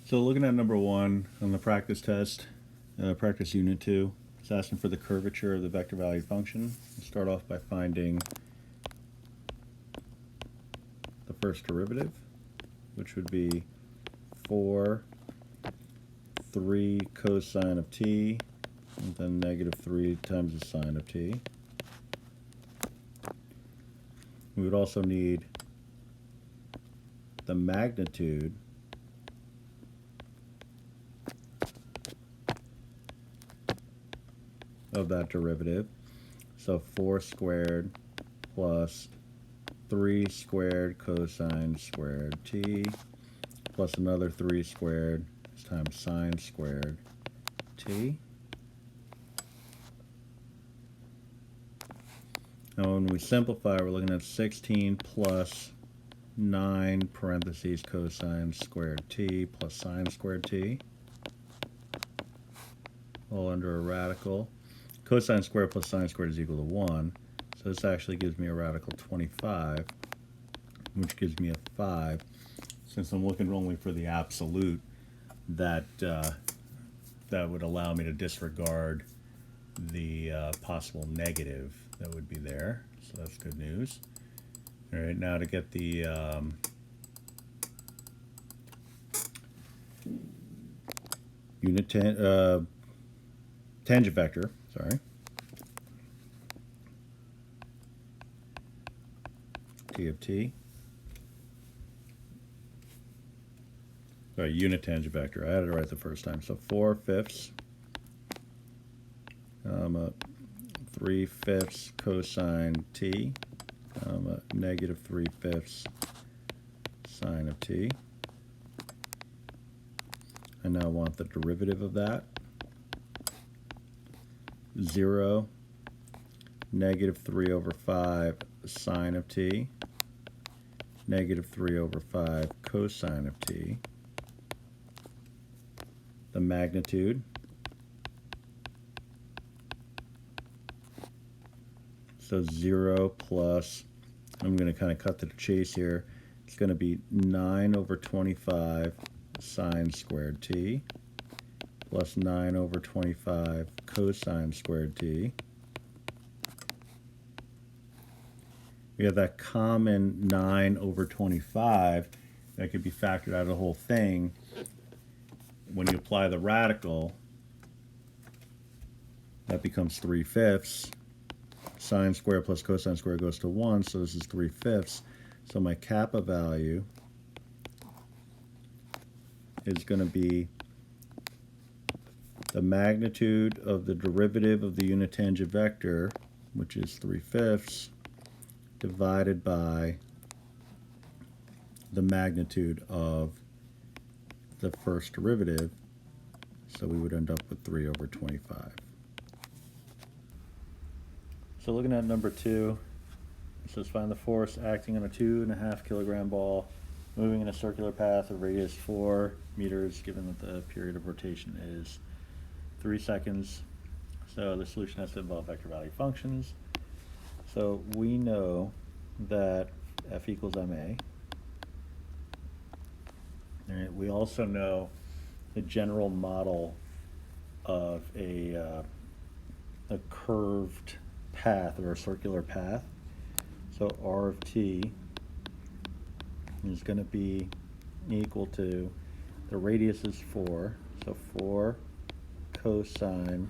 So looking at number 1 on the practice test, practice unit 2, it's asking for the curvature of the vector valued function. We'll start off by finding the first derivative, which would be 4, 3 cosine of t, and then negative 3 times the sine of t. We would also need the magnitude of that derivative. So 4 squared plus 3 squared cosine squared t plus another 3 squared times sine squared t. Now when we simplify, we're looking at 16 plus 9 parentheses cosine squared t plus sine squared t, all under a radical. Cosine squared plus sine squared is equal to 1, so this actually gives me a radical 25, which gives me a 5. Since I'm looking only for the absolute, that would allow me to disregard the possible negative that would be there, so that's good news. All right, now to get the tangent vector, t of t. Sorry, unit tangent vector. I had it right the first time. So 4/5, 3/5 cosine t, negative 3/5 sine of t. I now want the derivative of that. 0, negative 3 over 5 sine of t, negative 3 over 5 cosine of t. The magnitude, so 0 plus, I'm going to kind of cut to the chase here, it's going to be 9 over 25 sine squared t plus 9 over 25 cosine squared t. We have that common 9 over 25 that could be factored out of the whole thing. When you apply the radical, that becomes 3/5. Sine squared plus cosine squared goes to 1, so this is 3/5. So my kappa value is going to be the magnitude of the derivative of the unit tangent vector, which is 3/5, divided by the magnitude of the first derivative, so we would end up with 3 over 25. So looking at number 2, it says find the force acting on a 2.5 kilogram ball moving in a circular path of radius 4 meters, given that the period of rotation is 3 seconds. So the solution has to involve vector value functions. So we know that F equals ma. And we also know the general model of a curved path or a circular path. So R of t is going to be equal to, the radius is 4, so 4 cosine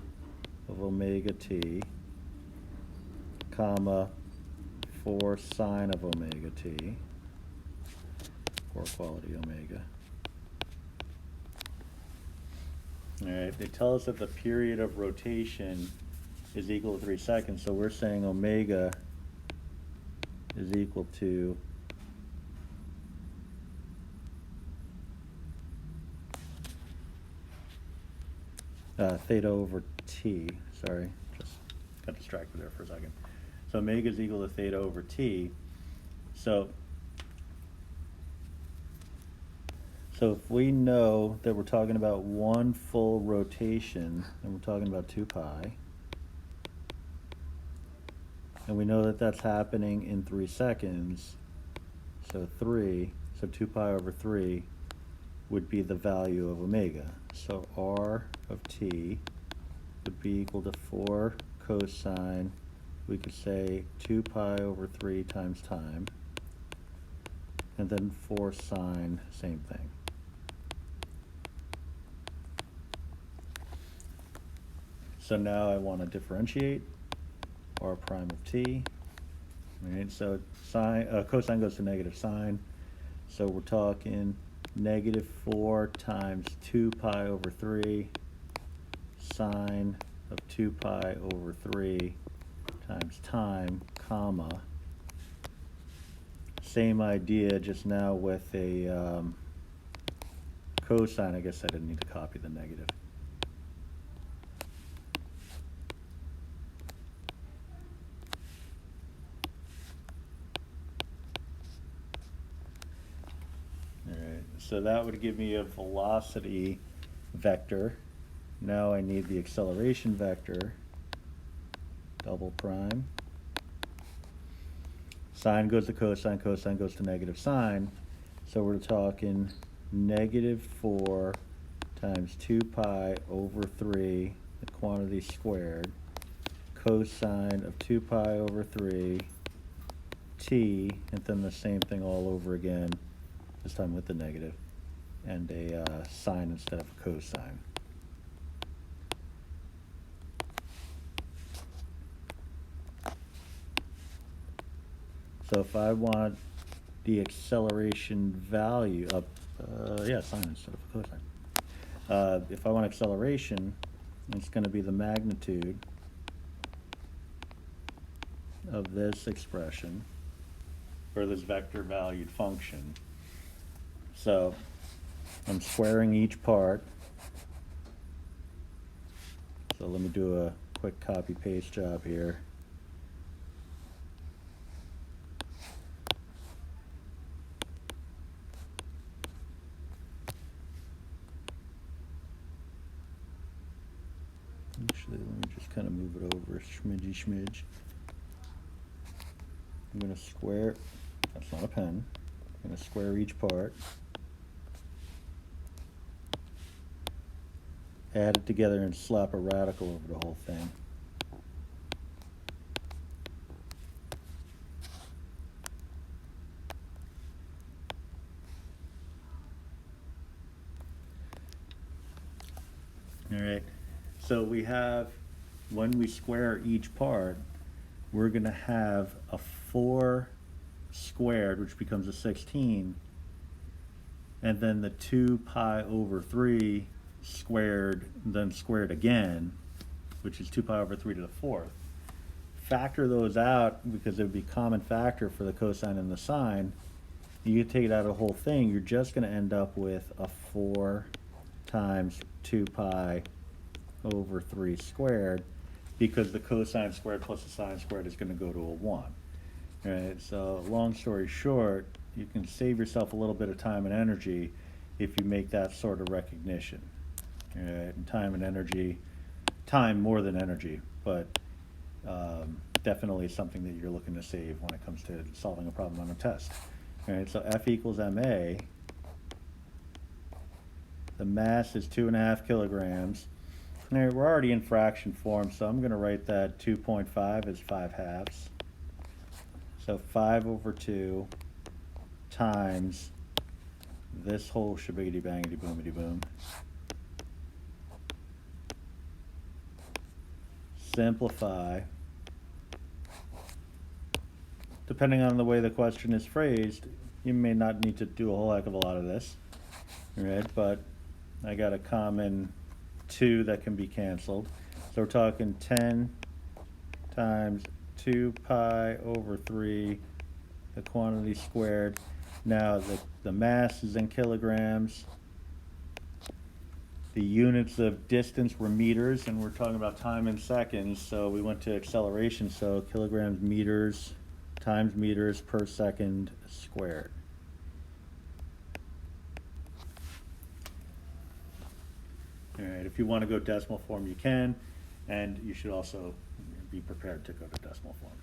of omega t, comma 4 sine of omega t, for quality omega. All right, they tell us that the period of rotation is equal to 3 seconds, so we're saying omega is equal to theta over t. Sorry, just got distracted there for a second. So omega is equal to theta over t. So if we know that we're talking about one full rotation, and we're talking about 2 pi, and we know that that's happening in 3 seconds, so 2 pi over 3 would be the value of omega. So r of t would be equal to 4 cosine, we could say 2 pi over 3 times time, and then 4 sine, same thing. So now I want to differentiate r prime of t. Right, so cosine goes to negative sine. So we're talking negative 4 times 2 pi over 3 sine of 2 pi over 3 times time, comma. Same idea, just now with a cosine. I guess I didn't need to copy the negative. So that would give me a velocity vector. Now I need the acceleration vector, double prime. Sine goes to cosine, cosine goes to negative sine. So we're talking negative 4 times 2 pi over 3, the quantity squared, cosine of 2 pi over 3, t, and then the same thing all over again, this time with the negative, and a sine instead of a cosine. So if I want the acceleration value of, sine instead of a cosine. If I want acceleration, it's going to be the magnitude of this expression, or this vector valued function. So I'm squaring each part. So let me do a quick copy paste job here. Actually, let me just kind of move it over schmidgy schmidge. I'm going to square, that's not a pen, I'm going to square each part. Add it together and slap a radical over the whole thing. All right, so we have, when we square each part, we're going to have a 4 squared, which becomes a 16, and then the 2 pi over 3 squared, then squared again, which is 2 pi over 3 to the 4th. Factor those out because it would be common factor for the cosine and the sine. You take it out of the whole thing, you're just going to end up with a 4 times 2 pi over 3 squared, because the cosine squared plus the sine squared is going to go to a 1. Right? So long story short, you can save yourself a little bit of time and energy if you make that sort of recognition. Right? And time and energy, time more than energy, but definitely something that you're looking to save when it comes to solving a problem on a test. Right? So F equals ma. The mass is 2.5 kilograms. Now, we're already in fraction form, so I'm going to write that 2.5 as 5/2. So 5 over 2 times this whole shibbity bangity boomity boom. Simplify. Depending on the way the question is phrased, you may not need to do a whole heck of a lot of this, right? But I got a common 2 that can be canceled. So we're talking 10 times 2 pi over 3, the quantity squared. Now the mass is in kilograms. The units of distance were meters, and we're talking about time in seconds, so we went to acceleration, so kilograms meters times meters per second squared. All right, if you want to go decimal form, you can, and you should also be prepared to go to decimal form.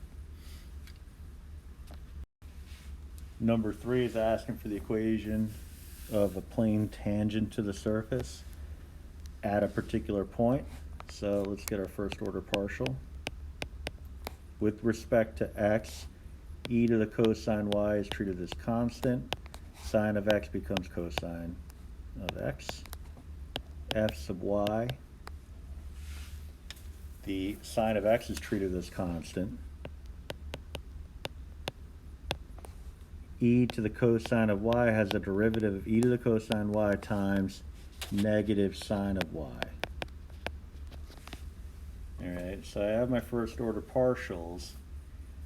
Number 3 is asking for the equation of a plane tangent to the surface at a particular point. So let's get our first order partial. With respect to x, e to the cosine y is treated as constant. Sine of x becomes cosine of x. F sub y, the sine of x is treated as constant. E to the cosine of y has a derivative of e to the cosine y times negative sine of y. Alright, so I have my first order partials.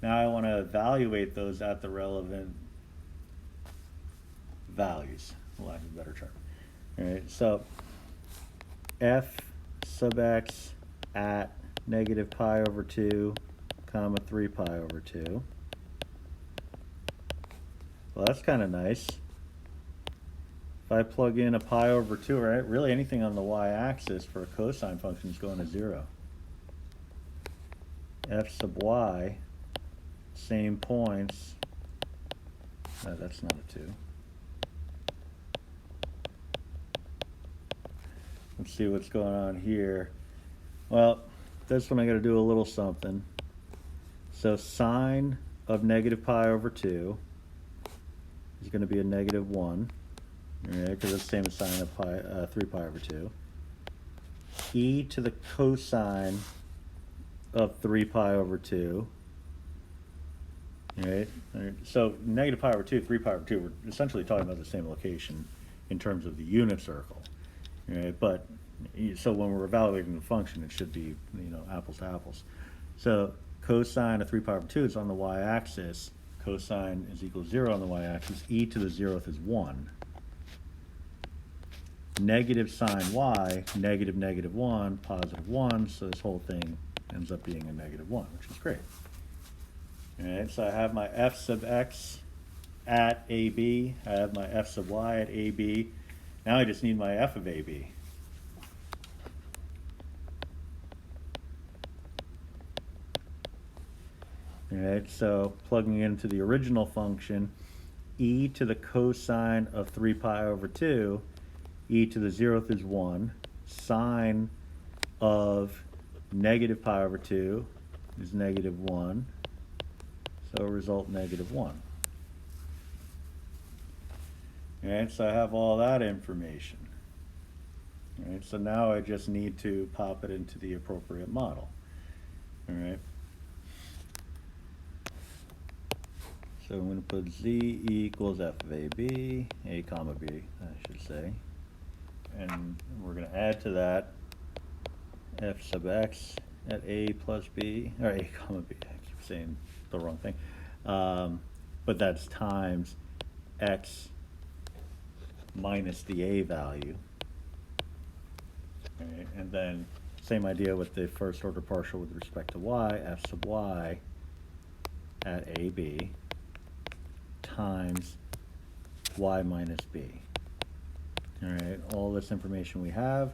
Now I want to evaluate those at the relevant values, for lack of a better term. Alright, so f sub x at negative pi over 2, comma 3 pi over 2. Well, that's kind of nice. If I plug in a pi over 2, right, really anything on the y-axis for a cosine function is going to 0. F sub y, same points. No, that's not a 2. Let's see what's going on here. Well, this one I got to do a little something. So sine of negative pi over 2 is going to be a negative 1, right? Because it's the same as sine of pi, 3 pi over 2. E to the cosine of 3 pi over 2. Right? So negative pi over 2, 3 pi over 2, we're essentially talking about the same location in terms of the unit circle. Right? But so when we're evaluating the function, it should be, you know, apples to apples. So cosine of 3 pi over 2 is on the y-axis. Cosine is equal to 0 on the y-axis. E to the 0th is 1. Negative sine y, negative negative 1, positive 1. So this whole thing ends up being a negative 1, which is great. All right, so I have my f sub x at AB. I have my f sub y at AB. Now I just need my f of AB. All right, so plugging into the original function, e to the cosine of 3 pi over 2, e to the 0th is 1. Sine of negative pi over 2 is negative 1. So result negative 1. All right, so I have all that information. All right, so now I just need to pop it into the appropriate model. All right. So I'm going to put z equals f of AB, a comma b, I should say. And we're going to add to that f sub x at a plus b, or a comma b, I keep saying the wrong thing. But that's times x minus the a value. Right? And then same idea with the first order partial with respect to y, f sub y at ab times y minus b. All right, all this information we have.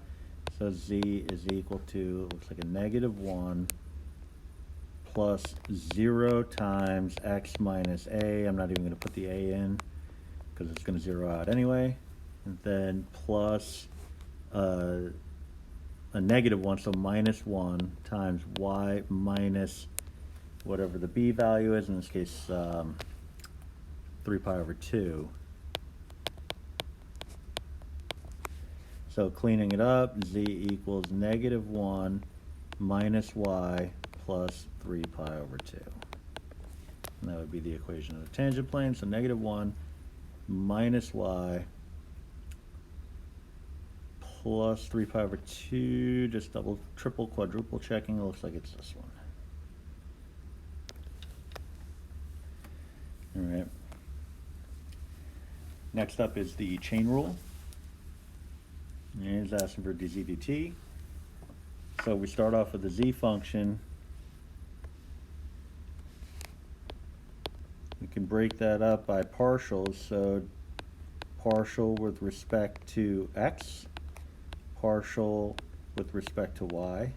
So z is equal to, looks like a negative 1 plus 0 times x minus a. I'm not even going to put the a in because it's going to 0 out anyway. And then plus a negative 1, so minus 1 times y minus whatever the b value is, in this case 3 pi over 2. So cleaning it up, z equals negative 1 minus y plus 3 pi over 2. And that would be the equation of the tangent plane. So negative 1 minus y plus 3 pi over 2, just double, triple, quadruple checking. It looks like it's this one. All right. Next up is the chain rule. And it's asking for dz dt. So we start off with the z function. We can break that up by partials. So partial with respect to x, partial with respect to y.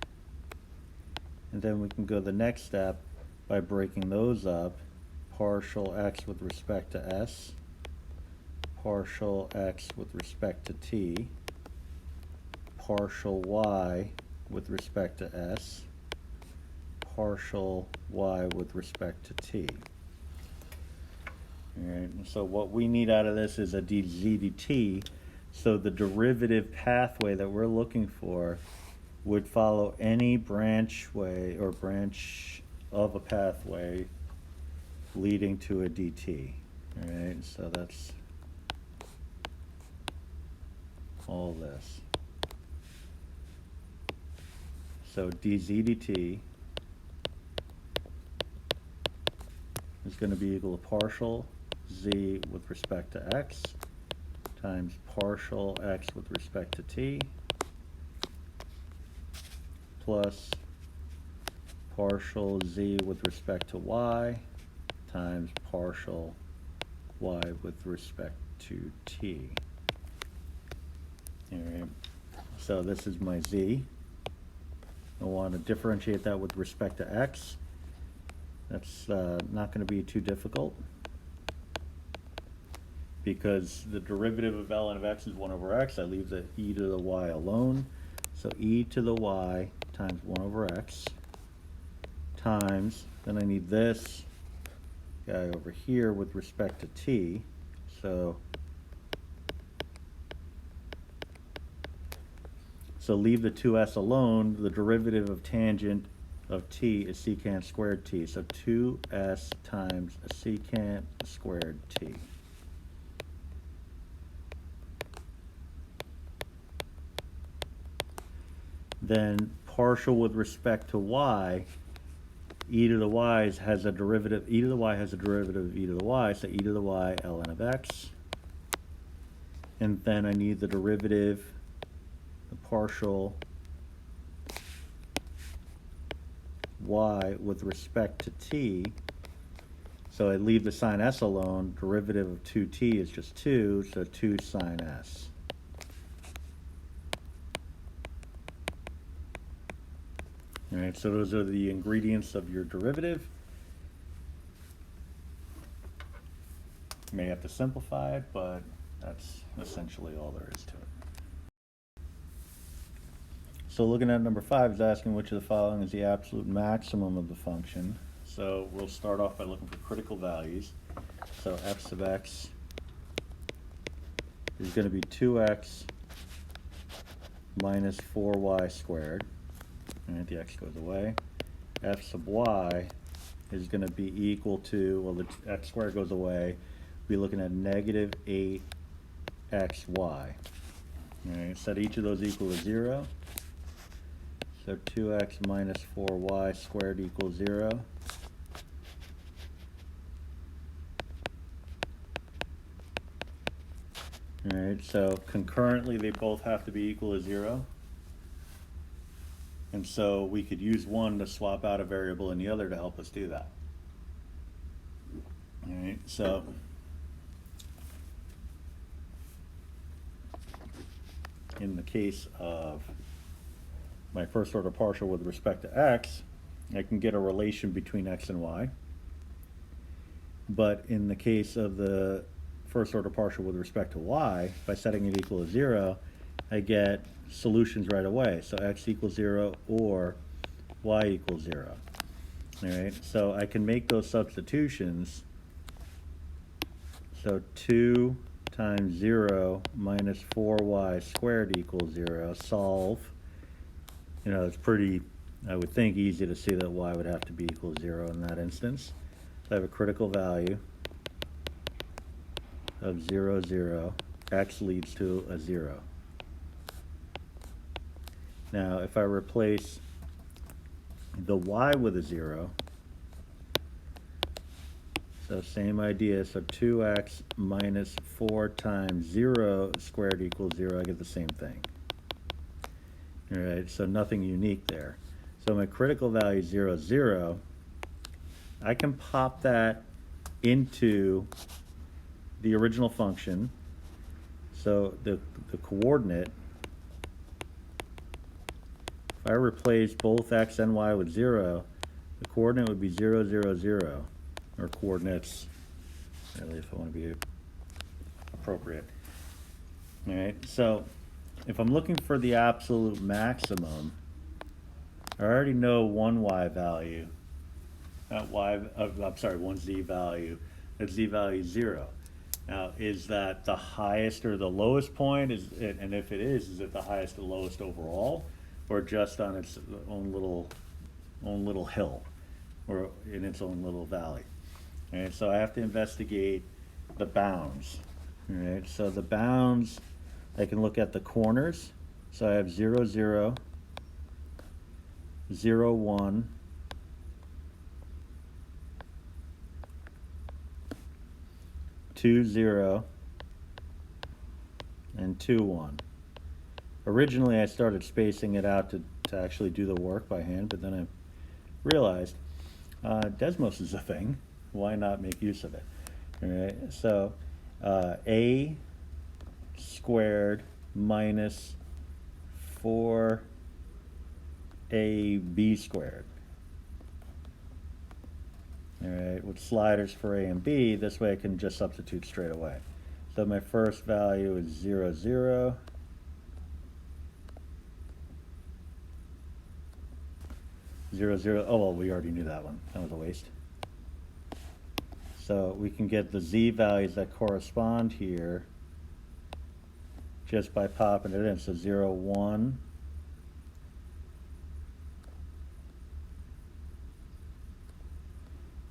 And then we can go the next step by breaking those up. Partial x with respect to s, partial x with respect to t, partial y with respect to s, partial y with respect to t. Alright, so what we need out of this is a dz dt, so the derivative pathway that we're looking for would follow any branch of a pathway leading to a dt. Alright, so that's all this. So dz dt is going to be equal to partial z with respect to x times partial x with respect to t plus partial z with respect to y times partial y with respect to t. Alright, so this is my z. I want to differentiate that with respect to x. That's not going to be too difficult because the derivative of ln of x is 1 over x. I leave the e to the y alone. So e to the y times 1 over x times, then I need this guy over here with respect to t. So leave the 2s alone. The derivative of tangent of t is secant squared t. So 2s times a secant squared t. Then partial with respect to y, e to the y has a derivative, e to the y has a derivative of e to the y, so e to the y ln of x. And then I need the derivative, the partial y with respect to t. So I leave the sine s alone. Derivative of 2t is just 2, so 2 sine s. All right, so those are the ingredients of your derivative. You may have to simplify it, but that's essentially all there is to it. So looking at number 5 is asking which of the following is the absolute maximum of the function. So we'll start off by looking for critical values. So f sub x is going to be 2x minus 4y squared. And the x goes away. F sub y is going to be equal to, well, the x squared goes away. We'll be looking at negative 8xy. All right, set each of those equal to 0. So 2x minus 4y squared equals 0. All right, so concurrently they both have to be equal to 0. And so we could use one to swap out a variable and the other to help us do that. All right, so in the case of my first order partial with respect to x, I can get a relation between x and y. But in the case of the first order partial with respect to y, by setting it equal to 0, I get solutions right away. So x equals 0 or y equals 0. All right, so I can make those substitutions. So 2 times 0 minus 4y squared equals 0. Solve. You know, it's pretty, I would think, easy to see that y would have to be equal to 0 in that instance. So I have a critical value of 0, 0. X leads to a 0. Now, if I replace the y with a 0, so same idea, so 2x minus 4 times 0 squared equals 0, I get the same thing. All right, so nothing unique there. So my critical value is 0, 0. I can pop that into the original function. So the coordinate, if I replace both x and y with 0, the coordinate would be 0, 0, 0, or coordinates, really, if I want to be appropriate. All right, so if I'm looking for the absolute maximum, I already know one y value, one z value. That z value is 0. Now, is that the highest or the lowest point? And if it is it the highest or lowest overall, or just on its own little hill, or in its own little valley? All right, so I have to investigate the bounds. All right, so the bounds, I can look at the corners. So I have 0, 0, 0, 1, 2, 0, and 2, 1. Originally, I started spacing it out to actually do the work by hand, but then I realized Desmos is a thing. Why not make use of it? All right, so a squared minus 4ab squared. All right, with sliders for a and b, this way I can just substitute straight away. So my first value is 0, 0. 0, 0. Oh, well, we already knew that one. That was a waste. So we can get the z values that correspond here just by popping it in. So 0, 1.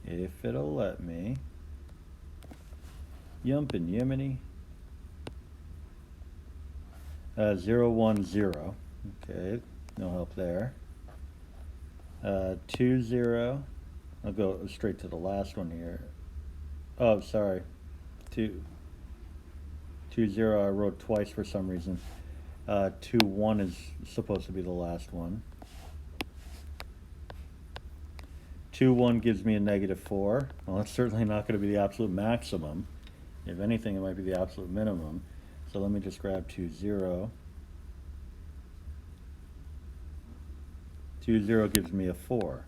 If it'll let me. Yump and Yiminy. 0, 1, 0. Okay, no help there. 2, 0. I'll go straight to the last one here. Oh, sorry. 2, 0 I wrote twice for some reason. 2, 1 is supposed to be the last one. 2, 1 gives me a -4. Well, that's certainly not going to be the absolute maximum. If anything, it might be the absolute minimum. So let me just grab 2, 0. 2, 0 gives me a 4.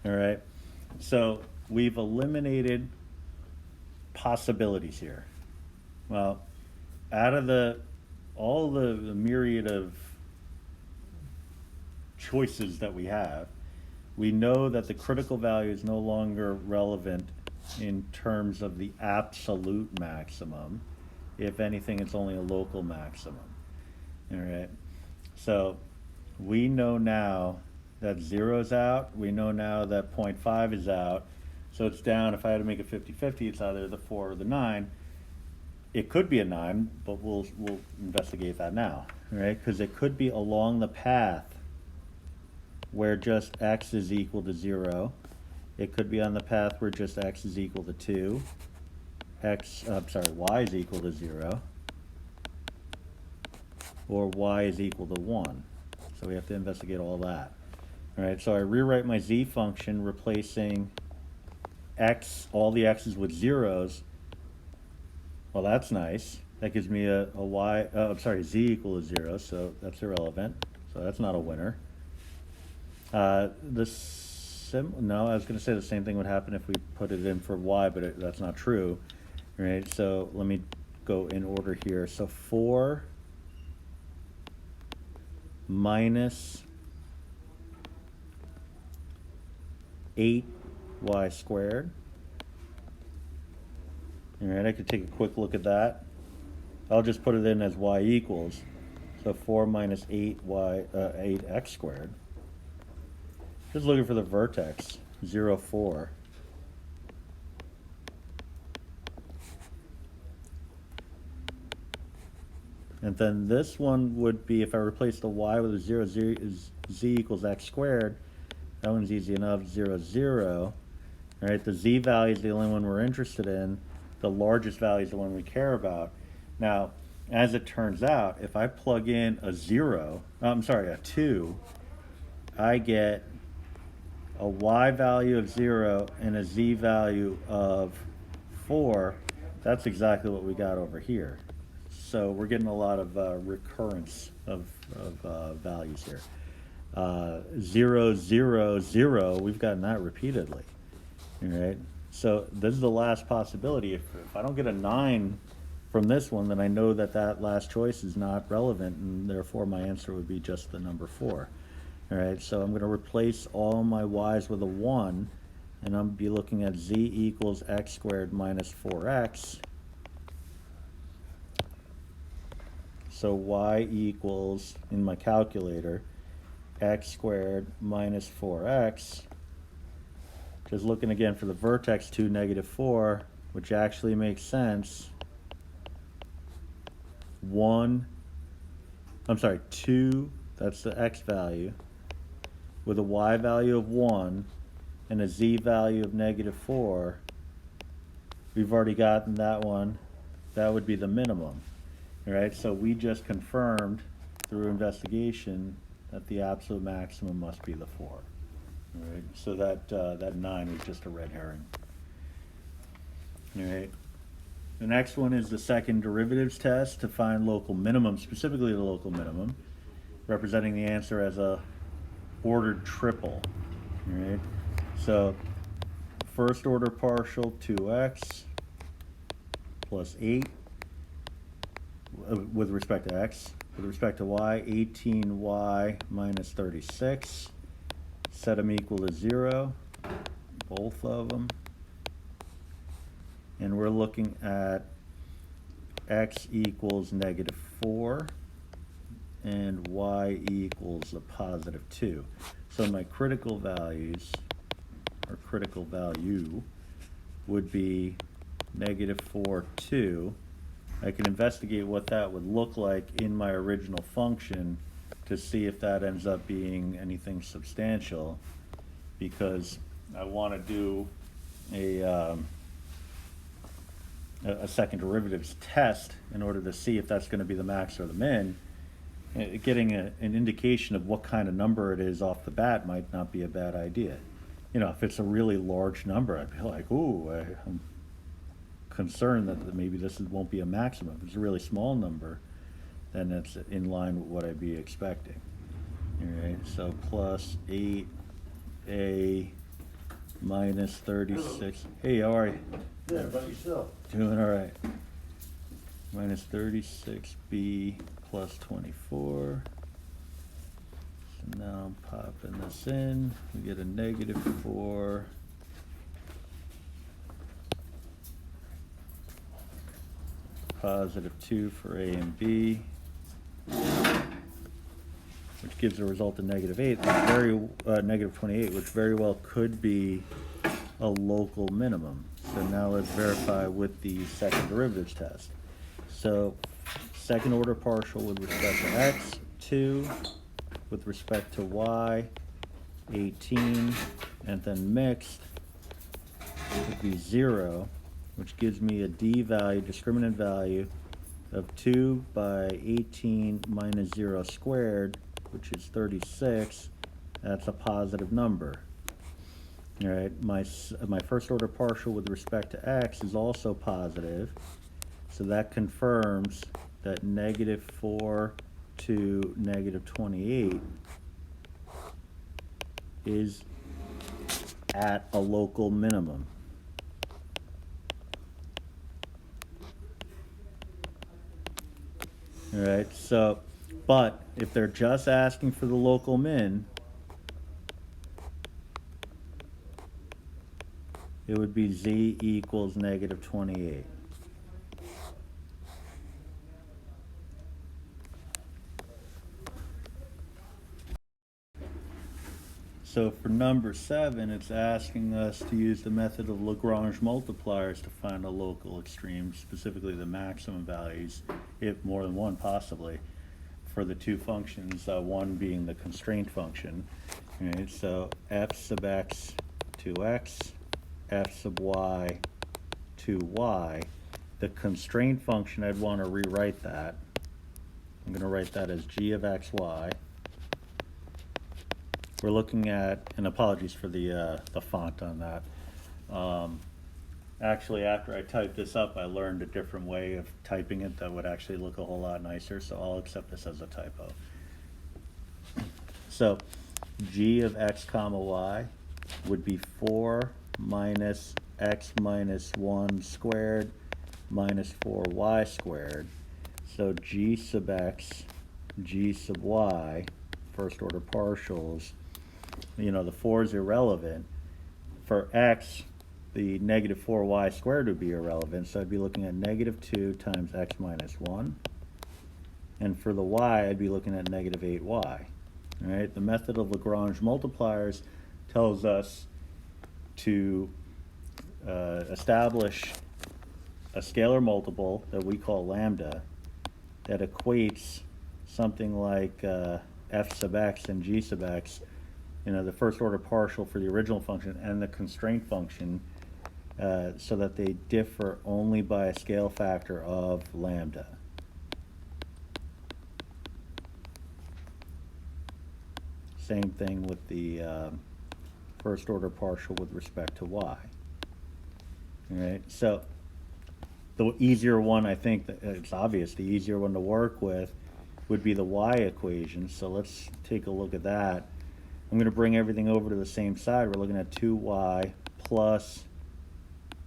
All right. So we've eliminated possibilities here. Well, out of all the myriad of choices that we have, we know that the critical value is no longer relevant in terms of the absolute maximum. If anything, it's only a local maximum. All right. So we know now that 0 is out. We know now that 0.5 is out. So it's down. If I had to make it 50-50, it's either the 4 or the 9. It could be a 9, but we'll investigate that now, right? Because it could be along the path where just x is equal to 0. It could be on the path where just x is equal to 2. Y is equal to 0. Or y is equal to 1. So we have to investigate all that. All right, so I rewrite my z function, replacing all the x's with zeros. Well, that's nice. That gives me a z equal to 0, so that's irrelevant. So that's not a winner. No, I was going to say the same thing would happen if we put it in for y, but that's not true. All right, so let me go in order here. So 4 minus 8y squared. All right, I could take a quick look at that. I'll just put it in as y equals. So 4 minus 8x squared. Just looking for the vertex, 0, 4. And then this one would be, if I replace the y with a 0, z equals x squared. That one's easy enough, 0, 0. All right, the z value is the only one we're interested in. The largest value is the one we care about. Now, as it turns out, if I plug in a 2, I get a y value of 0 and a z value of 4. That's exactly what we got over here. So we're getting a lot of recurrence of values here. 0, 0, 0, we've gotten that repeatedly. All right. So this is the last possibility. If I don't get a 9 from this one, then I know that that last choice is not relevant, and therefore my answer would be just the number 4. All right, so I'm going to replace all my y's with a 1, and I'm be looking at z equals x squared minus 4x. So y equals, in my calculator, x squared minus 4x. Just looking again for the vertex 2, negative 4, which actually makes sense. 2, that's the x value, with a y value of 1 and a z value of negative 4. We've already gotten that one. That would be the minimum. All right, so we just confirmed through investigation that the absolute maximum must be the 4. All right, so that 9 was just a red herring. All right. The next one is the second derivatives test to find local minimum, specifically the local minimum, representing the answer as a ordered triple. All right. So first order partial 2x plus 8 with respect to x. With respect to y, 18y minus 36. Set them equal to 0, both of them. And we're looking at x equals negative 4 and y equals a positive 2. So my critical values, or critical value, would be negative 4, 2. I can investigate what that would look like in my original function to see if that ends up being anything substantial, because I want to do a second derivatives test in order to see if that's going to be the max or the min. Getting an indication of what kind of number it is off the bat might not be a bad idea. You know, if it's a really large number, I'd be like, ooh, I'm concerned that maybe this won't be a maximum. If it's a really small number, then it's in line with what I'd be expecting. All right, so plus 8a minus 36. Hello. Hey, how are you? Yeah, about yourself. Doing all right. Minus 36b plus 24. So now I'm popping this in. We get a negative 4. Positive 2 for a and b, which gives a result of negative 8, negative 28, which very well could be a local minimum. So now let's verify with the second derivatives test. So second order partial with respect to x, 2, with respect to y, 18, and then mixed would be 0, which gives me a d value, discriminant value, of 2 by 18 minus 0 squared, which is 36. That's a positive number. All right, my first order partial with respect to x is also positive, so that confirms that negative 4 to negative 28 is at a local minimum. All right, so, but if they're just asking for the local min, it would be z equals negative 28. So for number 7, it's asking us to use the method of Lagrange multipliers to find a local extreme, specifically the maximum values, if more than one possibly, for the two functions, one being the constraint function. Right, so f sub x 2x, f sub y 2y. The constraint function, I'd want to rewrite that. I'm going to write that as g of xy. We're looking at, and apologies for the font on that. Actually, after I typed this up, I learned a different way of typing it that would actually look a whole lot nicer, so I'll accept this as a typo. So g of x comma y would be 4 minus x minus 1 squared minus 4y squared. So g sub x, g sub y, first order partials, you know, the 4 is irrelevant. For x, the negative 4y squared would be irrelevant, so I'd be looking at negative 2 times x minus 1. And for the y, I'd be looking at negative 8y. All right? The method of Lagrange multipliers tells us to establish a scalar multiple that we call lambda that equates something like f sub x and g sub x, you know, the first order partial for the original function and the constraint function, so that they differ only by a scale factor of lambda. Same thing with the first order partial with respect to y. All right, so the easier one, I think, it's obvious, the easier one to work with would be the y equation. So let's take a look at that. I'm going to bring everything over to the same side. We're looking at 2y plus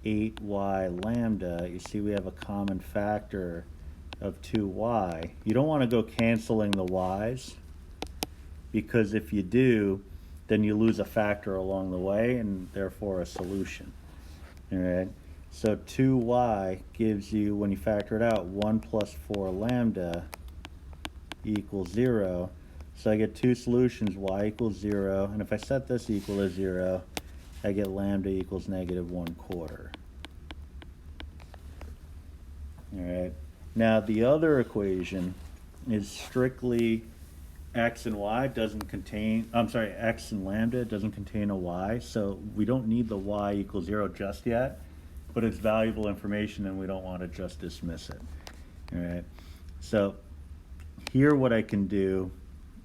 8y lambda. You see we have a common factor of 2y. You don't want to go canceling the y's, because if you do, then you lose a factor along the way and therefore a solution. All right, so 2y gives you, when you factor it out, 1 plus 4 lambda equals 0. So I get two solutions, y equals 0, and if I set this equal to 0, I get lambda equals negative 1/4. All right, now the other equation is strictly x and y, doesn't contain, I'm sorry, x and lambda doesn't contain a y, so we don't need the y equals 0 just yet, but it's valuable information and we don't want to just dismiss it. All right, so here what I can do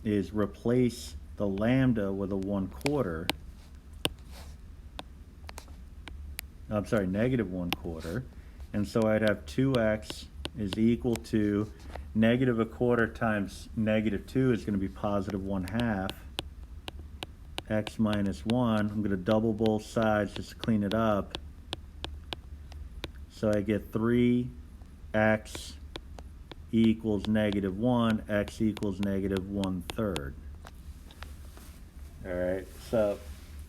is replace the lambda with a 1/4, I'm sorry, negative 1/4, and so I'd have 2x is equal to negative 1/4 times negative 2 is going to be positive 1/2, x minus 1. I'm going to double both sides just to clean it up. So I get 3x equals negative 1, x equals negative 1/3. All right, so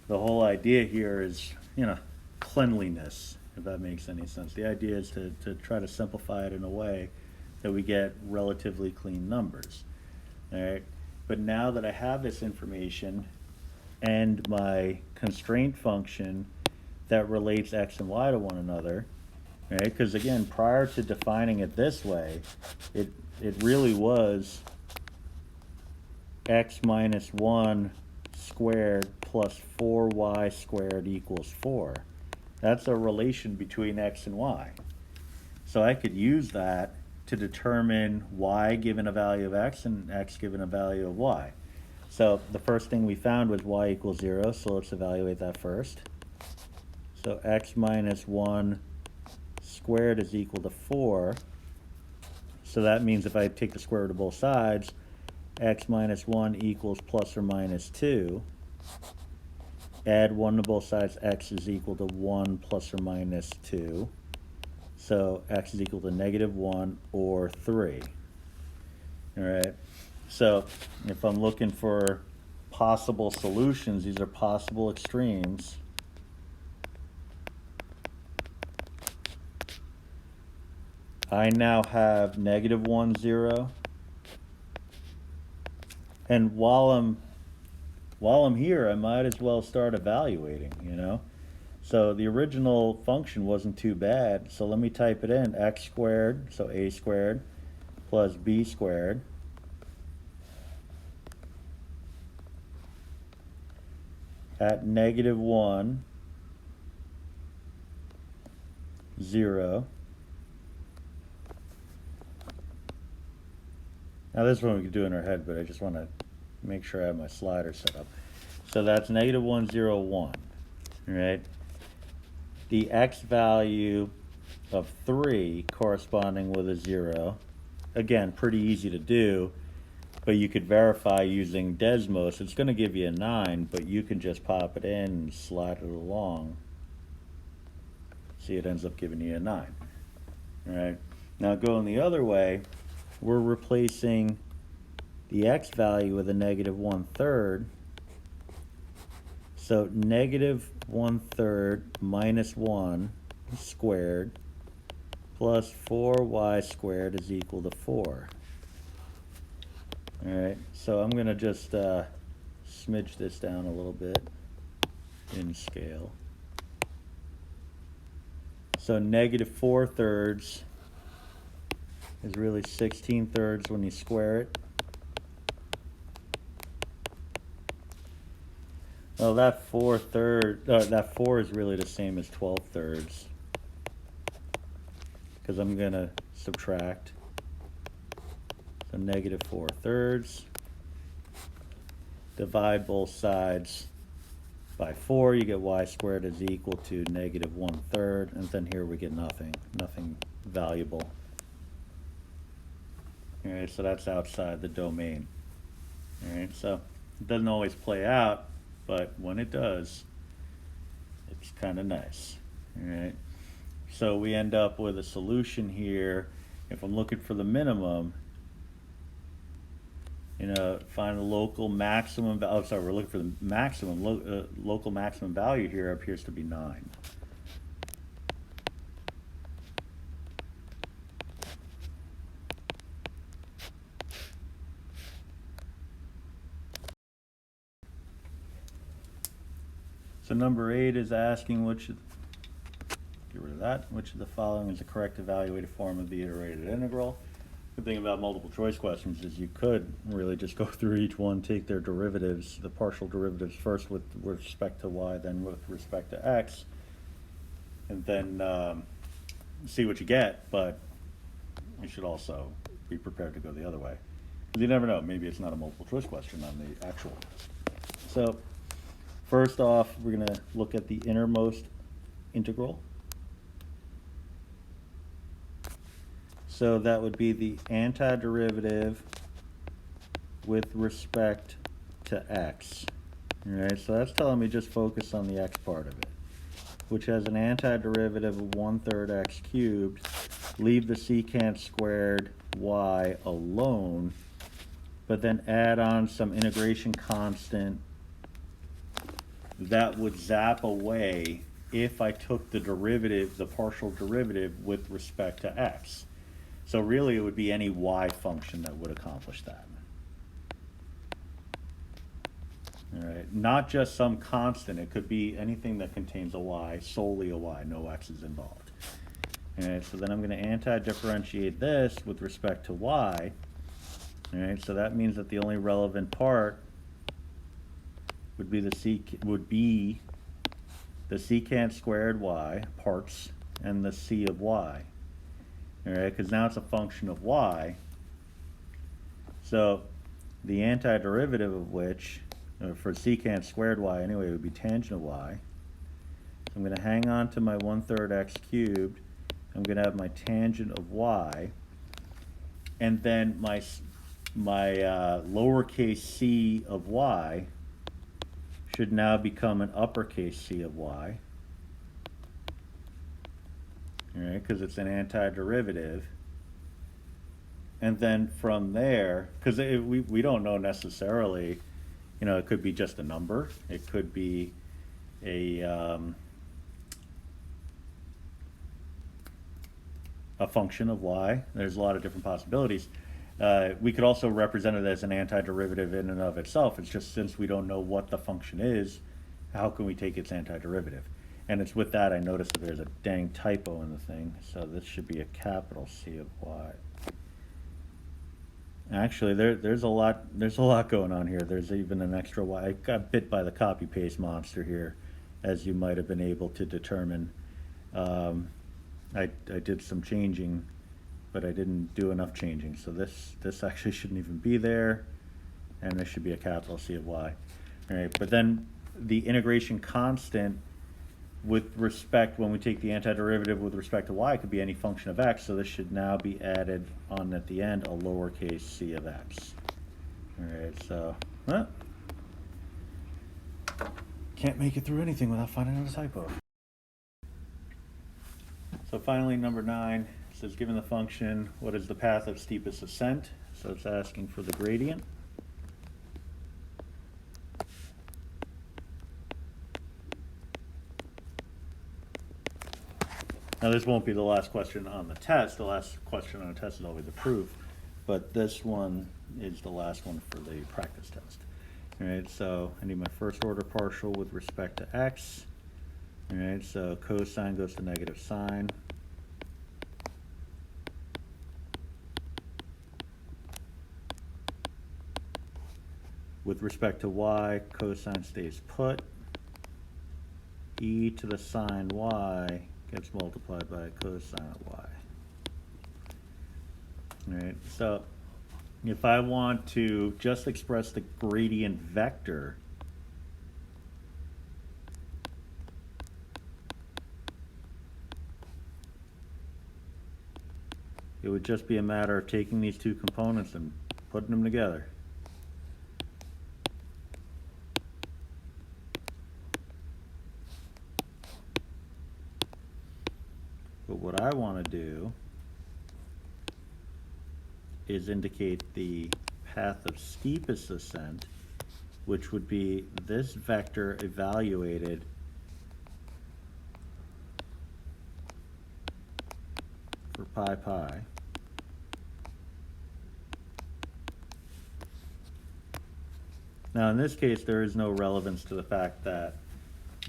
the whole idea here is, you know, cleanliness, if that makes any sense. The idea is to try to simplify it in a way that we get relatively clean numbers. All right, but now that I have this information and my constraint function that relates x and y to one another, right? Because again, prior to defining it this way, it really was x minus 1 squared plus 4y squared equals 4. That's a relation between x and y. So I could use that to determine y given a value of x and x given a value of y. So the first thing we found was y equals 0, so let's evaluate that first. So x minus 1 squared is equal to 4. So that means if I take the square root of both sides, x minus 1 equals plus or minus 2. Add 1 to both sides, x is equal to 1 plus or minus 2. So x is equal to negative 1 or 3. All right, so if I'm looking for possible solutions, these are possible extremes. I now have negative 1, 0. And while I'm here, I might as well start evaluating, you know. So the original function wasn't too bad. So let me type it in, x squared, so a squared, plus b squared. At negative 1, 0. Now this one we can do in our head, but I just want to make sure I have my slider set up. So that's negative 1, 0, 1, right? The x value of 3 corresponding with a 0. Again, pretty easy to do, but you could verify using Desmos. It's going to give you a 9, but you can just pop it in and slide it along. See, it ends up giving you a 9. All right. Now going the other way, we're replacing the x value with a negative 1/3. So negative 1/3 minus 1 squared plus 4y squared is equal to 4. All right, so I'm going to just smidge this down a little bit in scale. So negative 4/3 is really 16/3 when you square it. Well, that 4 is really the same as 12/3 because I'm going to subtract. So negative 4/3. Divide both sides by 4, you get y squared is equal to negative 1/3, and then here we get nothing valuable. All right, so that's outside the domain. All right, so it doesn't always play out, but when it does, it's kind of nice. All right, so we end up with a solution here. If I'm looking for the minimum, find the local maximum. Oh, sorry, we're looking for the maximum. Local maximum value here appears to be 9. So number 8 is asking get rid of that. Which of the following is the correct evaluated form of the iterated integral? The thing about multiple choice questions is you could really just go through each one, take their derivatives, the partial derivatives first with respect to y, then with respect to x, and then see what you get, but you should also be prepared to go the other way. Because you never know, maybe it's not a multiple choice question on the actual one. So first off, we're going to look at the innermost integral. So that would be the antiderivative with respect to x. All right, so that's telling me just focus on the x part of it, which has an antiderivative of 1/3 x cubed. Leave the secant squared y alone, but then add on some integration constant that would zap away if I took the derivative, the partial derivative with respect to x. So really it would be any y function that would accomplish that. All right, not just some constant. It could be anything that contains a y, solely a y, no x's involved. All right, so then I'm going to anti-differentiate this with respect to y. All right, so that means that the only relevant part would be the secant squared y parts and the c of y. All right, because now it's a function of y. So the antiderivative of which, for secant squared y anyway, would be tangent of y. So I'm going to hang on to my 1/3 x cubed. I'm going to have my tangent of y. And then my lowercase c of y should now become an uppercase c of y. All right, because it's an antiderivative. And then from there, because we don't know necessarily, it could be just a number. It could be a function of y. There's a lot of different possibilities. We could also represent it as an antiderivative in and of itself. It's just since we don't know what the function is, how can we take its antiderivative? And it's with that I noticed that there's a dang typo in the thing. So this should be a capital C of y. Actually, there's a lot going on here. There's even an extra y. I got bit by the copy paste monster here, as you might have been able to determine. I did some changing, but I didn't do enough changing. So this actually shouldn't even be there, and this should be a capital C of y. All right, but then the integration constant with respect, when we take the antiderivative with respect to y, could be any function of x, so this should now be added on at the end, a lowercase c of x. All right, so, can't make it through anything without finding a typo. So finally, number 9, It says given the function, what is the path of steepest ascent? So it's asking for the gradient. Now this won't be the last question on the test. The last question on the test is always a proof, but this one is the last one for the practice test. All right, so I need my first order partial with respect to x. All right, so cosine goes to negative sine. With respect to y, cosine stays put. E to the sine y gets multiplied by cosine of y. All right, so if I want to just express the gradient vector, it would just be a matter of taking these two components and putting them together. But what I want to do is indicate the path of steepest ascent, which would be this vector evaluated for pi. Now in this case, there is no relevance to the fact that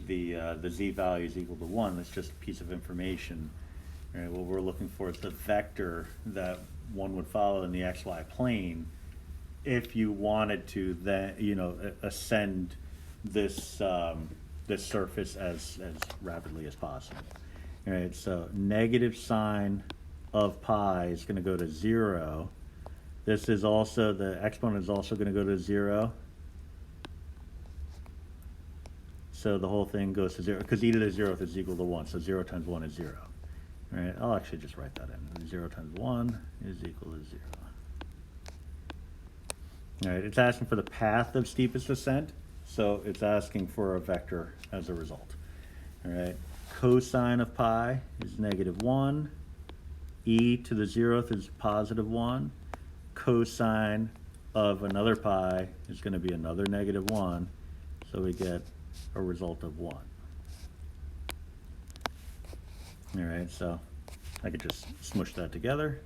the z value is equal to 1. That's just a piece of information. All right, what we're looking for is the vector that one would follow in the xy plane if you wanted to then, ascend this this surface as rapidly as possible. All right, so negative sine of pi is going to go to 0. This is also, the exponent is also going to go to 0. So the whole thing goes to 0, because e to the 0th is equal to 1, so 0 times 1 is 0. All right, I'll actually just write that in. 0 times 1 is equal to 0. All right, it's asking for the path of steepest ascent, so it's asking for a vector as a result. All right, cosine of pi is negative 1. E to the 0th is positive 1. Cosine of another pi is going to be another negative 1, so we get a result of 1. All right, so I could just smush that together.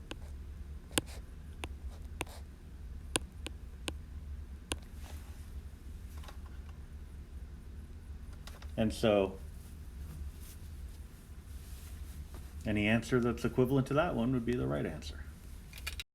And so any answer that's equivalent to that one would be the right answer.